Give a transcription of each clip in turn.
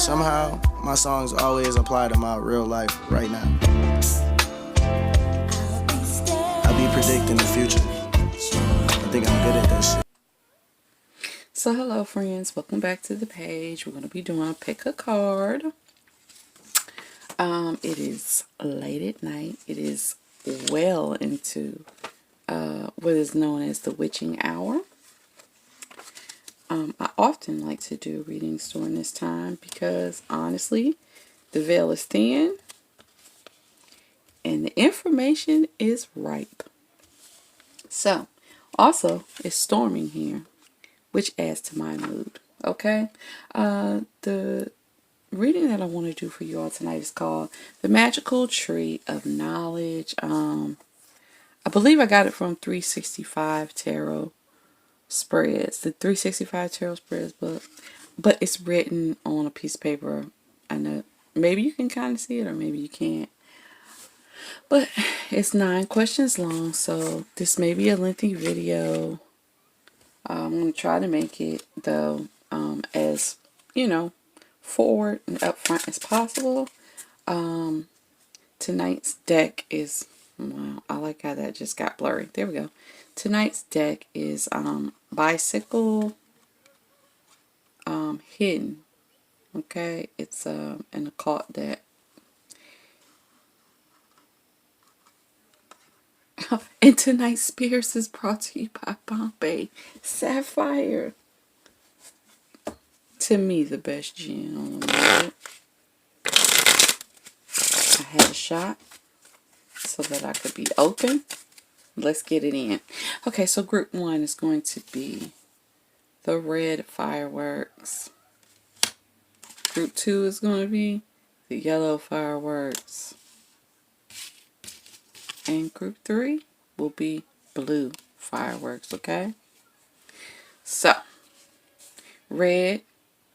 Somehow, my songs always apply to my real life right now. I be predicting the future. I think I'm good at this shit. So hello friends, welcome back to the page. We're going to be doing a pick a card. It is late at night. It is well into what is known as the witching hour. I often like to do readings during this time because honestly, the veil is thin and the information is ripe. So, also, it's storming here, which adds to my mood. Okay? The reading that I want to do for you all tonight is called The Magical Tree of Knowledge. I believe I got it from 365 Tarot Spreads, the 365 Tarot Spreads book, but it's written on a piece of paper. I know maybe you can kind of see it or maybe you can't, but it's 9 questions long, so this may be a lengthy video. I'm going to try to make it though as forward and upfront as possible. Tonight's deck is, wow, I like how that just got blurry. There we go. Tonight's deck is Bicycle Hidden. Okay, it's an occult deck. And tonight's Spears is brought to you by Bombay Sapphire. To me, the best gin on the market. I had a shot so that I could be open. Let's get it in. Okay, so group 1 is going to be the red fireworks. Group 2 is going to be the yellow fireworks. And group 3 will be blue fireworks, okay? So, red,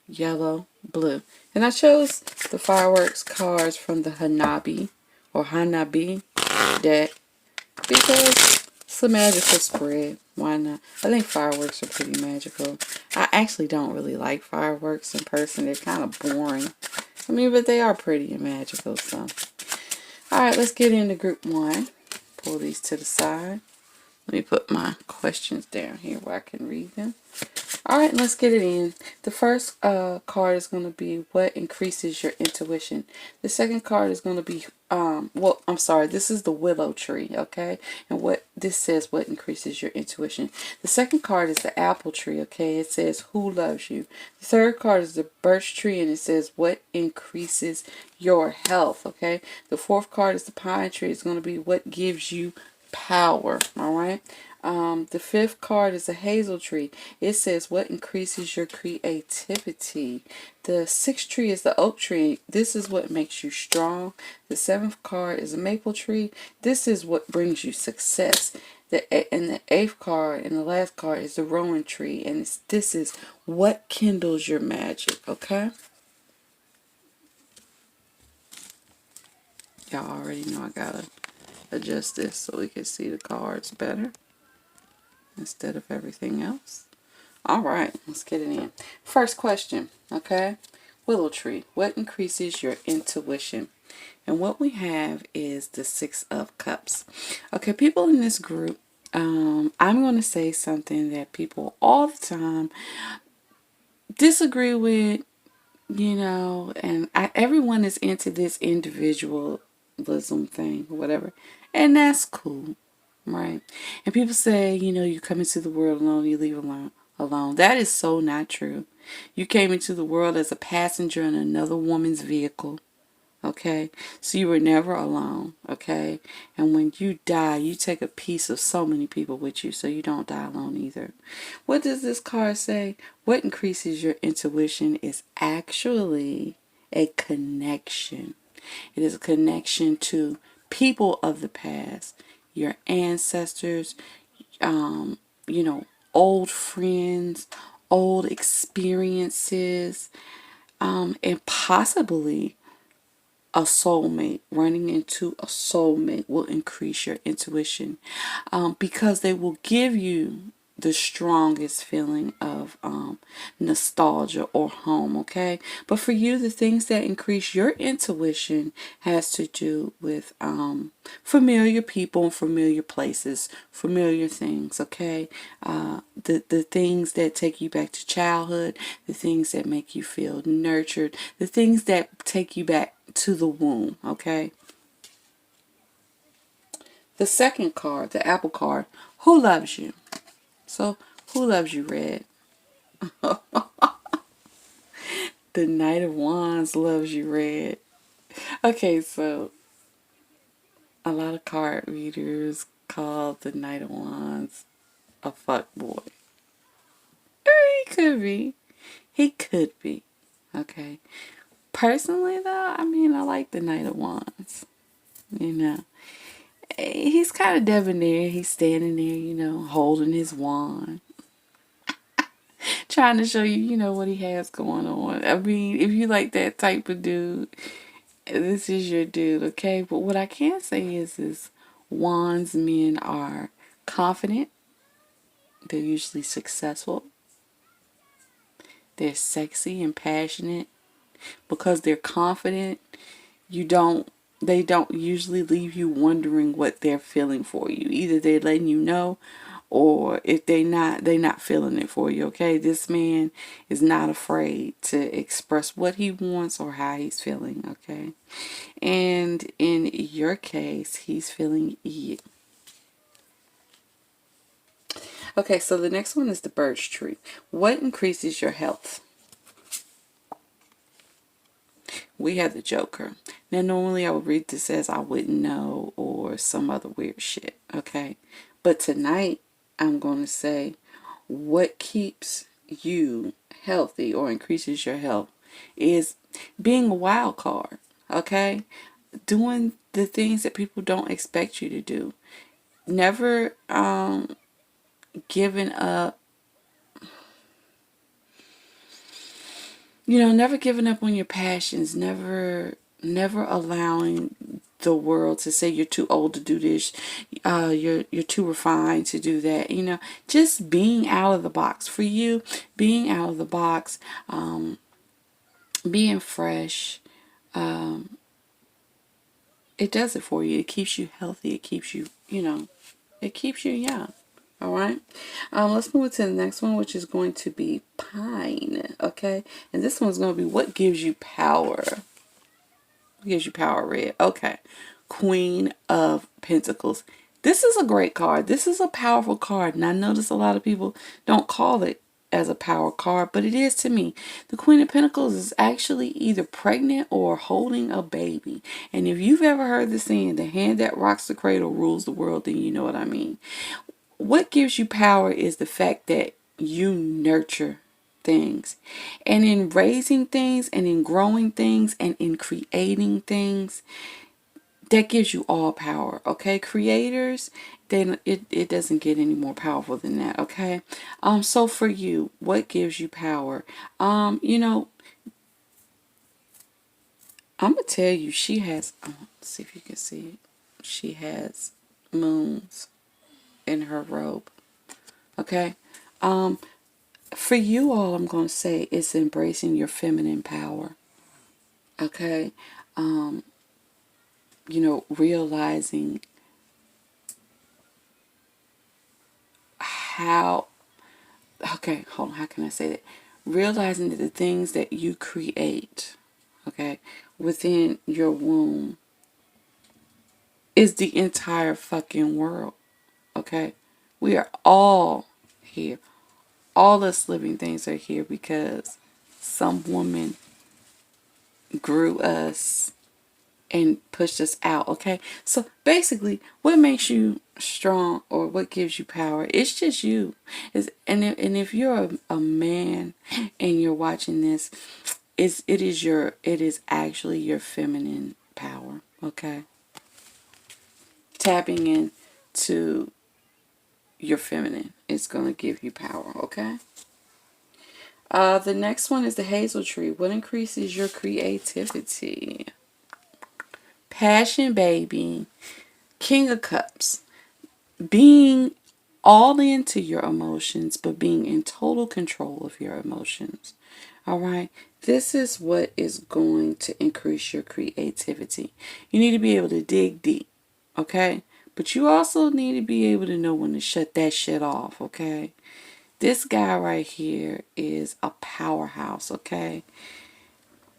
yellow, blue. And I chose the fireworks cards from the Hanabi or Hanabi deck because it's a magical spread. Why not? I think fireworks are pretty magical. I actually don't really like fireworks in person. They're kind of boring. I mean, but they are pretty and magical, so. Alright, let's get into group 1. Pull these to the side. Let me put my questions down here where I can read them. Alright, let's get it in. The first card is going to be what increases your intuition. The second card is going to be, this is the willow tree, okay? And what this says, what increases your intuition. The second card is the apple tree, okay? It says, who loves you? The third card is the birch tree, and it says, what increases your health, okay? The fourth card is the pine tree. It's going to be, what gives you power, alright? The fifth card is a hazel tree. It says what increases your creativity. The sixth tree is the oak tree. This is what makes you strong. The seventh card is a maple tree. This is what brings you success. And the eighth card and the last card is the rowan tree. And this is what kindles your magic. Okay? Y'all already know I gotta adjust this so we can see the cards better instead of everything else. Alright, let's get it in. First question, okay? Willow tree, what increases your intuition? And what we have is the 6 of Cups. Okay, people in this group, I'm going to say something that people all the time disagree with, and everyone is into this individualism thing or whatever. And that's cool. Right. And people say, you come into the world alone, you leave alone. That is so not true. You came into the world as a passenger in another woman's vehicle. Okay. So you were never alone. Okay. And when you die, you take a piece of so many people with you, so you don't die alone either. What does this card say? What increases your intuition is actually a connection. It is a connection to people of the past, your ancestors, old friends, old experiences, and possibly a soulmate. Running into a soulmate will increase your intuition because they will give you the strongest feeling of nostalgia or home, okay? But for you, the things that increase your intuition has to do with familiar people and familiar places, familiar things, okay? The things that take you back to childhood, the things that make you feel nurtured, the things that take you back to the womb, okay? The second card, the apple card, who loves you? So, who loves you, Red? The Knight of Wands loves you, Red. Okay, so a lot of card readers call the Knight of Wands a fuck boy. Or he could be. He could be. Okay. Personally, though, I mean, I like the Knight of Wands. You know, he's kind of debonair. He's standing there, you know, holding his wand, trying to show you, you know, what he has going on. I mean, if you like that type of dude, this is your dude, okay? But what I can say is Wands men are confident. They're usually successful. They're sexy and passionate. Because they're confident, they don't usually leave you wondering what they're feeling for you. Either they're letting you know, or if they're not feeling it for you, okay? This man is not afraid to express what he wants or how he's feeling, okay? And in your case, he's feeling you. Okay, so the next one is the birch tree. What increases your health? We have the Joker. Now, normally I would read this as I wouldn't know or some other weird shit, okay? But tonight, I'm going to say what keeps you healthy or increases your health is being a wild card, okay? Doing the things that people don't expect you to do. Never giving up. You know, never giving up on your passions, never allowing the world to say you're too old to do this, you're too refined to do that. You know, just being out of the box. For you, being out of the box, being fresh, it does it for you. It keeps you healthy. It keeps you, you know, it keeps you young. All right. Let's move to the next one, which is going to be pine. Okay. And this one's going to be what gives you power. What gives you power, Red? Okay. Queen of Pentacles. This is a great card. This is a powerful card. And I notice a lot of people don't call it as a power card, but it is to me. The Queen of Pentacles is actually either pregnant or holding a baby. And if you've ever heard the saying, the hand that rocks the cradle rules the world, then you know what I mean. What gives you power is the fact that you nurture things. And in raising things and in growing things and in creating things, that gives you all power, okay? Creators, then it doesn't get any more powerful than that, okay? So for you, what gives you power? You know, I'm gonna tell you, she has, let's see if you can see it. She has moons in her robe. Okay. For you all, I'm going to say it's embracing your feminine power. Okay. You know, realizing how, okay, hold on, how can I say that? Realizing that the things that you create, okay, within your womb is the entire fucking world. Okay. We are all here. All us living things are here because some woman grew us and pushed us out, okay? So basically, what makes you strong or what gives you power, it's just you. And if you're a man and you're watching this, it is actually your feminine power, okay? Tapping into your feminine is going to give you power, okay? The next one is the hazel tree. What increases your creativity? Passion, baby. King of Cups. Being all into your emotions, but being in total control of your emotions. All right. This is what is going to increase your creativity. You need to be able to dig deep. Okay. But you also need to be able to know when to shut that shit off. Okay. This guy right here is a powerhouse. Okay.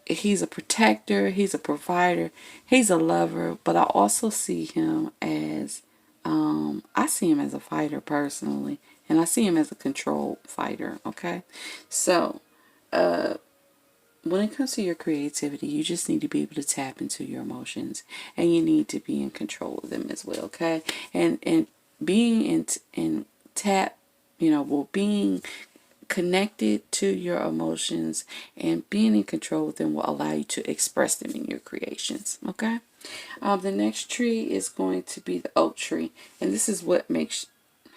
He's a protector. He's a provider. He's a lover. But I also see him as, I see him as a fighter personally. And I see him as a control fighter. Okay. So, when it comes to your creativity, you just need to be able to tap into your emotions, and you need to be in control of them as well. Okay, and being in tap, being connected to your emotions and being in control of them will allow you to express them in your creations. Okay. The next tree is going to be the oak tree, and this is what makes.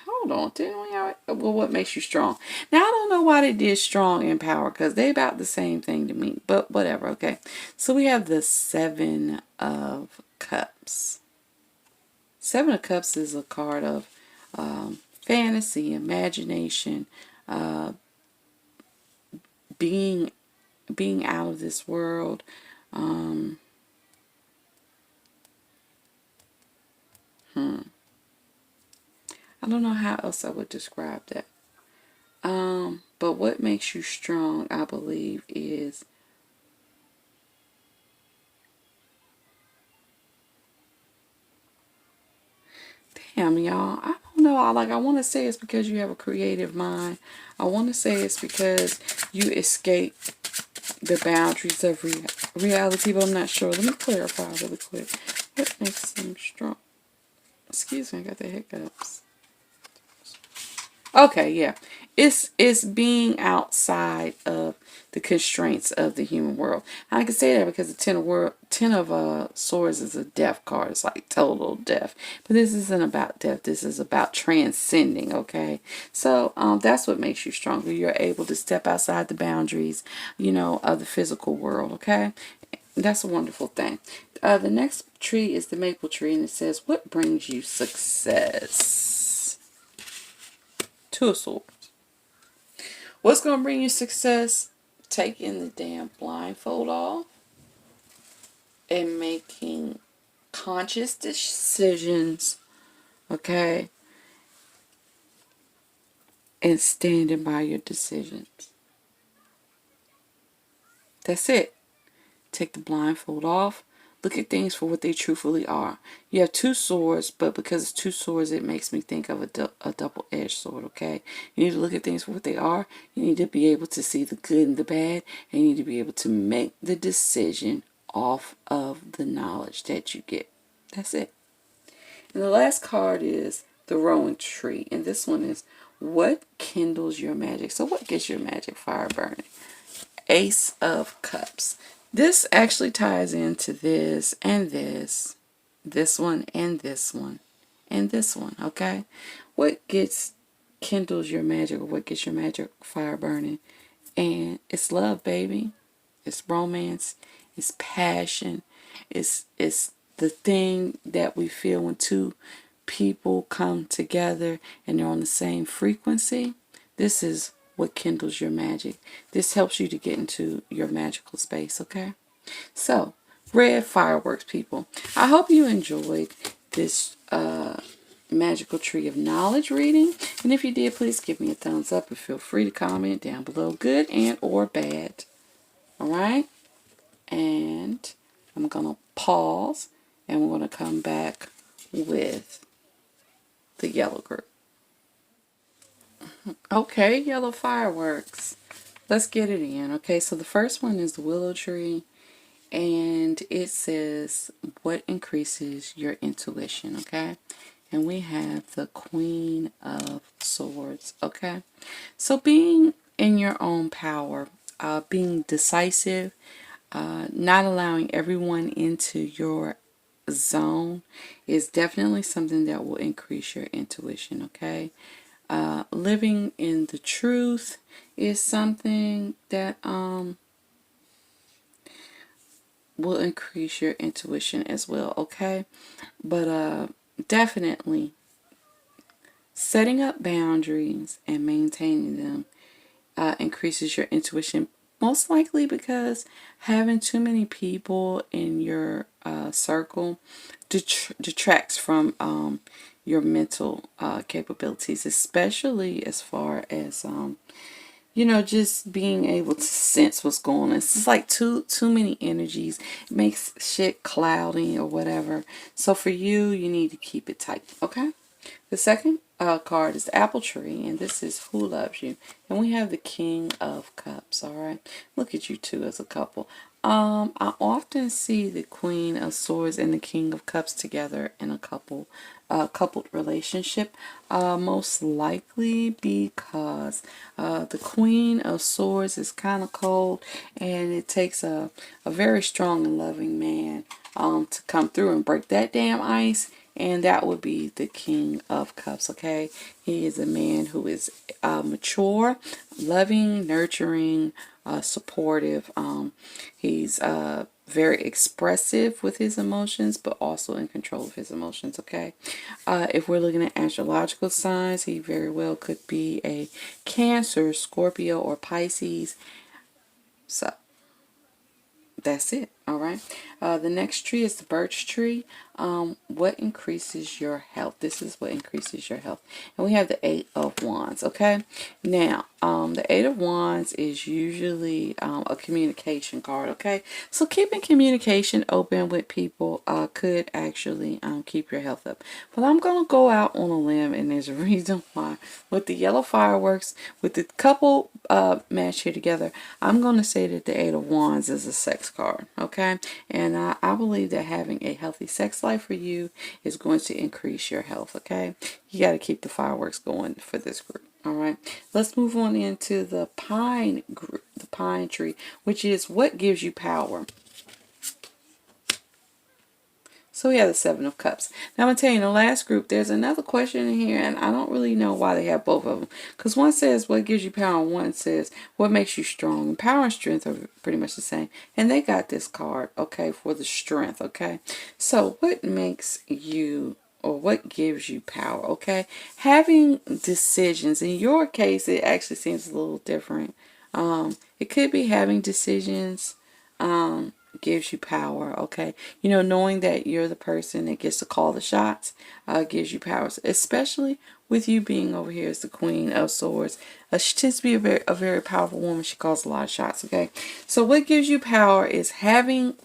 Hold on, didn't we? Well, what makes you strong? Now I don't know why they did strong and power because they about the same thing to me, but whatever. Okay, so we have the Seven of Cups. Seven of Cups is a card of fantasy, imagination, being out of this world. I don't know how else I would describe that. But what makes you strong, I believe, is damn y'all. I don't know. I want to say it's because you have a creative mind. I want to say it's because you escape the boundaries of reality, but I'm not sure. Let me clarify really quick. What makes them strong? Excuse me, I got the hiccups. Okay, yeah. It's being outside of the constraints of the human world. I can say that because the ten of swords is a death card. It's like total death. But this isn't about death. This is about transcending, okay? So that's what makes you stronger. You're able to step outside the boundaries, of the physical world, okay? That's a wonderful thing. The next tree is the maple tree, and it says, what brings you success? Two of Swords. What's going to bring you success? Taking the damn blindfold off and making conscious decisions, okay? And standing by your decisions. That's it. Take the blindfold off. Look at things for what they truthfully are. You have two swords, but because it's two swords, it makes me think of a double-edged sword, okay? You need to look at things for what they are. You need to be able to see the good and the bad. And you need to be able to make the decision off of the knowledge that you get. That's it. And the last card is the Rowan Tree. And this one is, what kindles your magic? So what gets your magic fire burning? Ace of Cups. This actually ties into this and this one and this one, and this one, okay? What kindles your magic, or what gets your magic fire burning? And it's love, baby. It's romance. It's passion. It's the thing that we feel when two people come together and they're on the same frequency. This is what kindles your magic. This helps you to get into your magical space, okay? So, red fireworks, people. I hope you enjoyed this magical tree of knowledge reading. And if you did, please give me a thumbs up and feel free to comment down below, good and or bad. All right? And I'm going to pause and we're going to come back with the yellow group. Okay, yellow fireworks. Let's get it in. Okay, so the first one is the willow tree. And it says, what increases your intuition, okay? And we have the Queen of Swords, okay? So being in your own power, being decisive, not allowing everyone into your zone is definitely something that will increase your intuition, okay? Living in the truth is something that will increase your intuition as well, okay? But definitely Setting up boundaries and maintaining them increases your intuition, most likely because having too many people in your circle detracts from your mental capabilities, especially as far as just being able to sense what's going on. It's just like too many energies. It makes shit cloudy or whatever. So for you, you need to keep it tight. Okay. The second card is the apple tree, and this is who loves you. And we have the King of Cups. All right. Look at you two as a couple. I often see the Queen of Swords and the King of Cups together in a coupled relationship. Most likely because the Queen of Swords is kind of cold, and it takes a very strong and loving man to come through and break that damn ice. And that would be the King of Cups, okay? He is a man who is mature, loving, nurturing, supportive. He's very expressive with his emotions, but also in control of his emotions, okay? If we're looking at astrological signs, he very well could be a Cancer, Scorpio, or Pisces. So that's it. All right. The next tree is the birch tree. What increases your health? This is what increases your health. And we have the Eight of Wands. Okay. Now, the Eight of Wands is usually a communication card. Okay. So keeping communication open with people could actually keep your health up. But I'm going to go out on a limb, and there's a reason why. With the yellow fireworks, with the couple match here together, I'm going to say that the Eight of Wands is a sex card. Okay. And I believe that having a healthy sex life for you is going to increase your health. Okay. You got to keep the fireworks going for this group. All right. Let's move on into the pine group, the pine tree, which is what gives you power. So we have the Seven of Cups. Now I'm going to tell you, in the last group, there's another question in here, and I don't really know why they have both of them. Because one says, what gives you power, and one says, what makes you strong. And power and strength are pretty much the same. And they got this card, okay, for the strength, okay. So what makes you, or what gives you power, okay? Having decisions. In your case, it actually seems a little different. It could be having decisions, gives you power, okay? Knowing that you're the person that gets to call the shots gives you power, especially with you being over here as the Queen of Swords. She tends to be a very powerful woman. She calls a lot of shots, okay? So what gives you power is having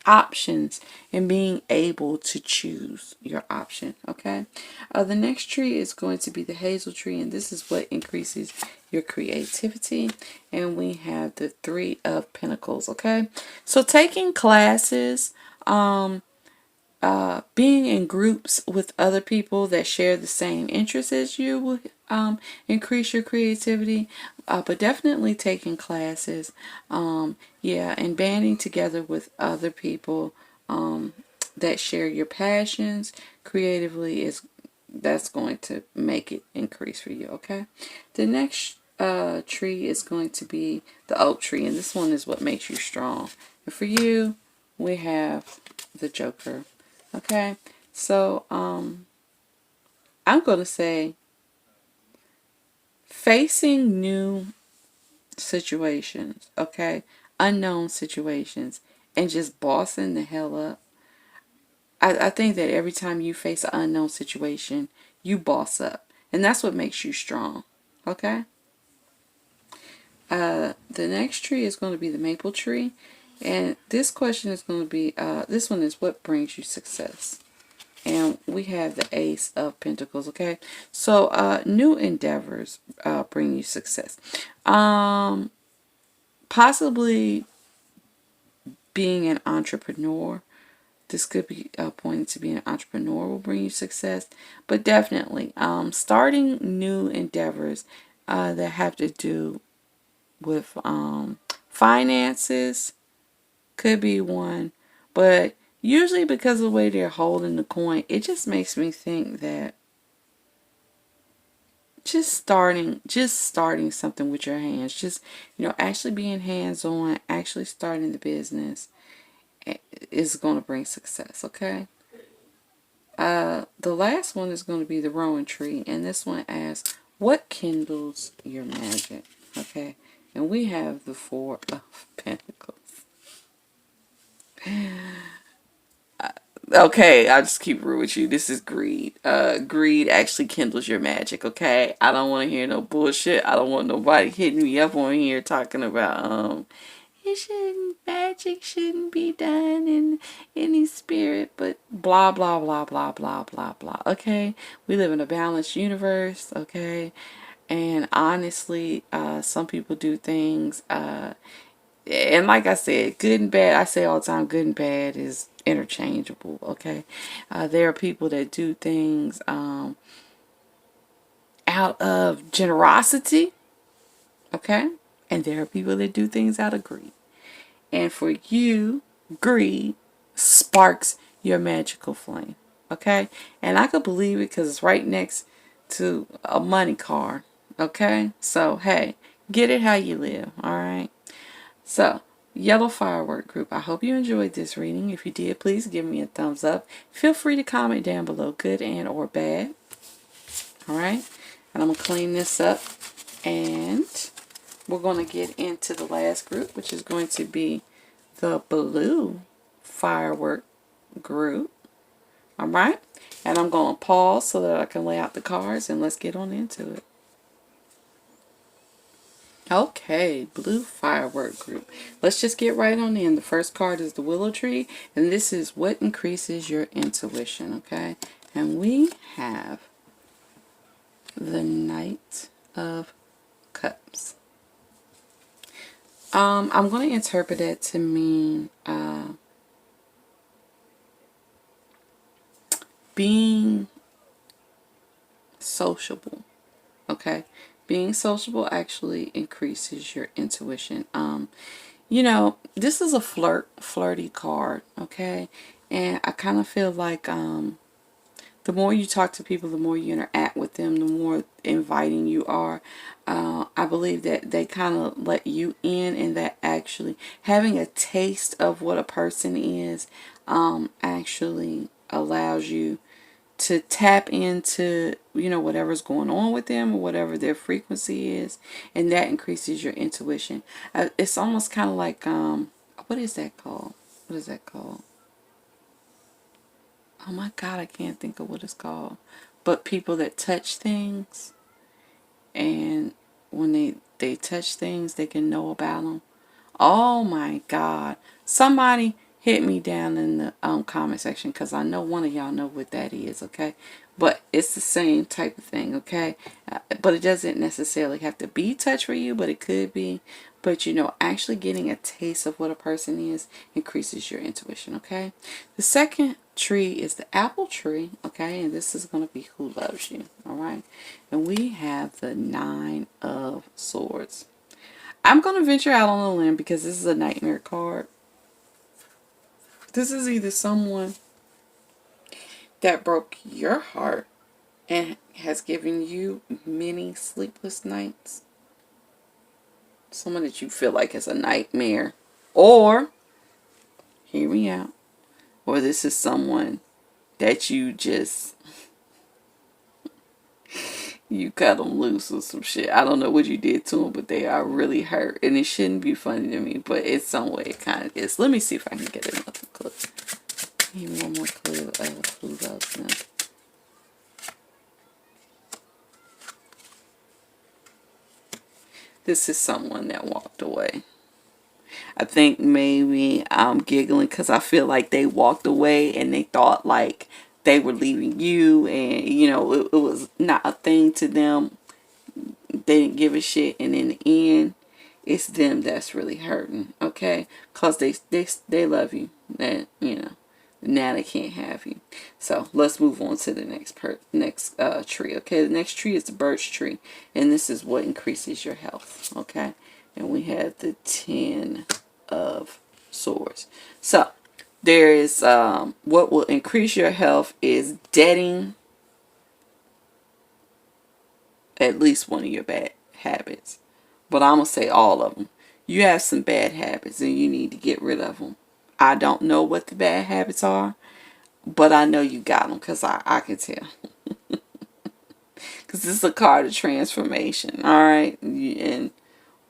options and being able to choose your option, okay? The next tree is going to be the hazel tree, and this is what increases your creativity. And we have the Three of Pentacles, okay? So taking classes, being in groups with other people that share the same interests as you will increase your creativity. But definitely taking classes, yeah, and banding together with other people that share your passions creatively that's going to make it increase for you, okay? The next tree is going to be the oak tree, and this one is what makes you strong. And for you, we have the Joker. Okay, so I'm going to say facing new situations, okay, unknown situations, and just bossing the hell up. I think that every time you face an unknown situation, you boss up, and that's what makes you strong, okay? The next tree is going to be the maple tree, and this question is going to be, this one is what brings you success. And we have the Ace of Pentacles, okay? So, new endeavors bring you success. Possibly being an entrepreneur. This could be pointing to being an entrepreneur will bring you success. But definitely, starting new endeavors that have to do with finances could be one. But usually because of the way they're holding the coin, it just makes me think that just starting something with your hands, just, actually being hands-on, actually starting the business is going to bring success, okay? The last one is going to be the Rowan tree, and this one asks, what kindles your magic? Okay, and we have the Four of Pentacles. Okay, I'll just keep it real with you. This is greed. Greed actually kindles your magic, okay? I don't want to hear no bullshit. I don't want nobody hitting me up on here talking about, magic shouldn't be done in any spirit, but blah, blah, blah, blah, blah, blah, blah, okay? We live in a balanced universe, okay? And honestly, some people do things, and like I said, good and bad, I say all the time, good and bad is interchangeable, okay? There are people that do things out of generosity, okay? And there are people that do things out of greed. And for you, greed sparks your magical flame, okay? And I could believe it because it's right next to a money card, okay? So, hey, get it how you live, all right? So, Yellow Firework Group, I hope you enjoyed this reading. If you did, please give me a thumbs up. Feel free to comment down below, good and or bad. Alright, and I'm going to clean this up. And we're going to get into the last group, which is going to be the Blue Firework Group. Alright, and I'm going to pause so that I can lay out the cards, and let's get on into it. Okay, Blue Firework Group. Let's just get right on in. The first card is the Willow Tree, and this is what increases your intuition, okay? And we have the Knight of Cups. I'm going to interpret that to mean being sociable, okay? Being sociable actually increases your intuition. You know, this is a flirty card, okay? And I kind of feel like the more you talk to people, the more you interact with them, the more inviting you are. I believe that they kind of let you in, and that actually having a taste of what a person is actually allows you to tap into, you know, whatever's going on with them or whatever their frequency is, and that increases your intuition. It's almost kind of like, what is that called? What is that called? Oh my God, I can't think of what it's called. But people that touch things, and when they touch things, they can know about them. Oh my God. Somebody hit me down in the comment section, because I know one of y'all know what that is, okay? But it's the same type of thing, okay? But it doesn't necessarily have to be touch for you, but it could be. But, you know, actually getting a taste of what a person is increases your intuition, okay? The second tree is the apple tree, okay? And this is going to be who loves you, all right? And we have the Nine of Swords. I'm going to venture out on a limb because this is a nightmare card. This is either someone that broke your heart and has given you many sleepless nights. Someone that you feel like is a nightmare. Or, hear me out, or this is someone that you just, you cut them loose or some shit. I don't know what you did to them, but they are really hurt. And it shouldn't be funny to me, but in some way it kind of is. Let me see if I can get another clue. Give me one more clue of who loves them. This is someone that walked away. I think maybe I'm giggling because I feel like they walked away and they thought like they were leaving you, and you know it was not a thing to them. They didn't give a shit, and in the end it's them that's really hurting, okay? Because they love you, and you know now they can't have you. So let's move on to the next tree, okay? The next tree is the birch tree, and this is what increases your health, okay? And we have the 10 of Swords. So there is what will increase your health is deading at least one of your bad habits, but I'm gonna say all of them. You have some bad habits and you need to get rid of them. I don't know what the bad habits are. but I know you got them because I can tell. Because this is a card of transformation, all right? And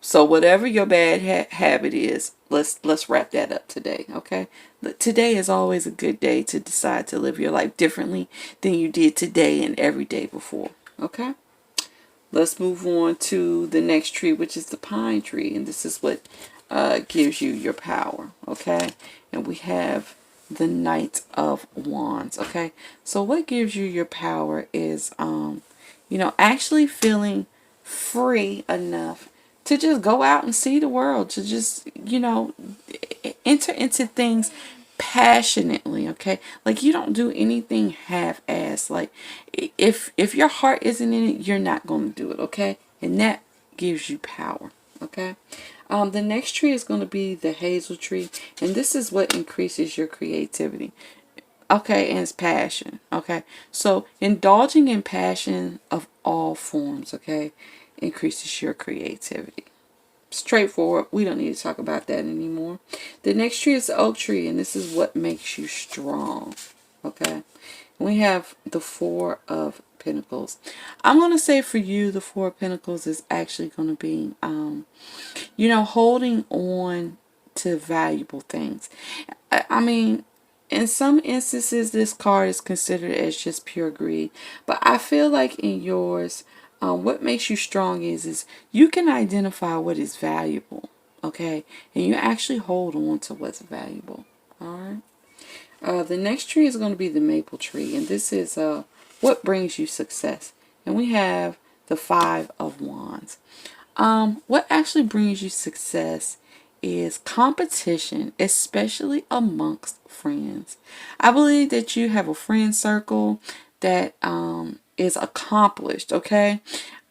so whatever your bad habit is, let's wrap that up today, okay? But today is always a good day to decide to live your life differently than you did today and every day before, okay? Let's move on to the next tree, which is the pine tree. And this is what gives you your power, okay? And we have the Knight of Wands, okay? So what gives you your power is, actually feeling free enough to just go out and see the world, to just, enter into things passionately, okay? Like, you don't do anything half-assed. Like, if your heart isn't in it, you're not going to do it, okay? And that gives you power, okay? The next tree is going to be the hazel tree, and this is what increases your creativity, okay? And it's passion, okay? So indulging in passion of all forms, okay, increases your creativity. Straightforward. We don't need to talk about that anymore. The next tree is the oak tree, and this is what makes you strong, okay? We have the Four of Pentacles. I'm going to say for you, the Four of Pentacles is actually going to be, holding on to valuable things. I mean, in some instances, this card is considered as just pure greed. But I feel like in yours, what makes you strong is you can identify what is valuable, okay? And you actually hold on to what's valuable, all right? The next tree is going to be the maple tree, and this is what brings you success. And we have the Five of Wands. What actually brings you success is competition, especially amongst friends. I believe that you have a friend circle that is accomplished, okay?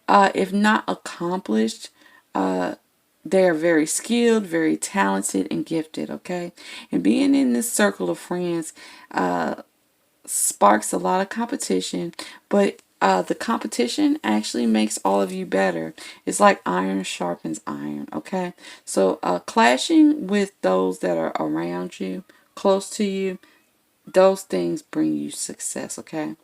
If not accomplished, they are very skilled, very talented, and gifted, okay? And being in this circle of friends sparks a lot of competition, but the competition actually makes all of you better. It's like iron sharpens iron, okay? So clashing with those that are around you, close to you, those things bring you success, okay?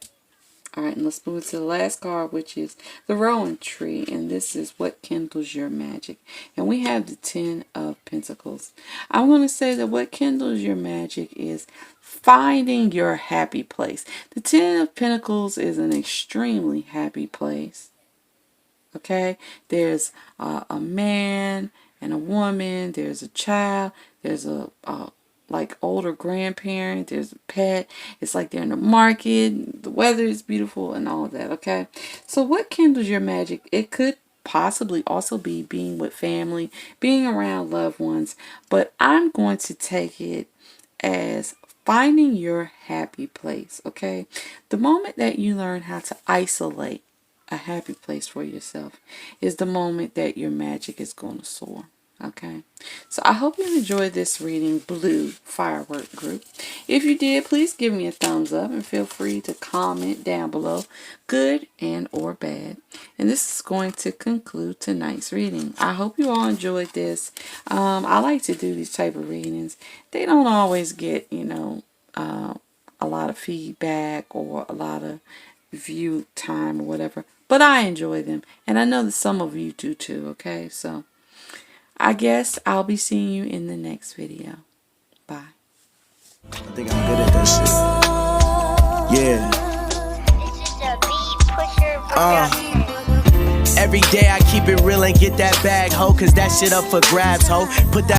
All right, and let's move to the last card, which is the Rowan tree, and this is what kindles your magic. And we have the Ten of Pentacles. I'm going to say that what kindles your magic is finding your happy place. The Ten of Pentacles is an extremely happy place. Okay, there's a man and a woman. There's a child. There's a like older grandparent. There's a pet. It's like they're in the market. The weather is beautiful and all of that. Okay, so what kindles your magic? It could possibly also be being with family, being around loved ones, but I'm going to take it as finding your happy place. Okay, the moment that you learn how to isolate a happy place for yourself is the moment that your magic is going to soar. Okay, so I hope you enjoyed this reading, Blue Firework Group. If you did, please give me a thumbs up and feel free to comment down below, good and or bad. And this is going to conclude tonight's reading. I hope you all enjoyed this. I like to do these type of readings. They don't always get, a lot of feedback or a lot of view time or whatever, but I enjoy them, and I know that some of you do too. Okay, so I guess I'll be seeing you in the next video. Bye. I think I'm good at that shit. Yeah. Every day I keep it real and get that bag, ho, cause that shit up for grabs, ho. Put that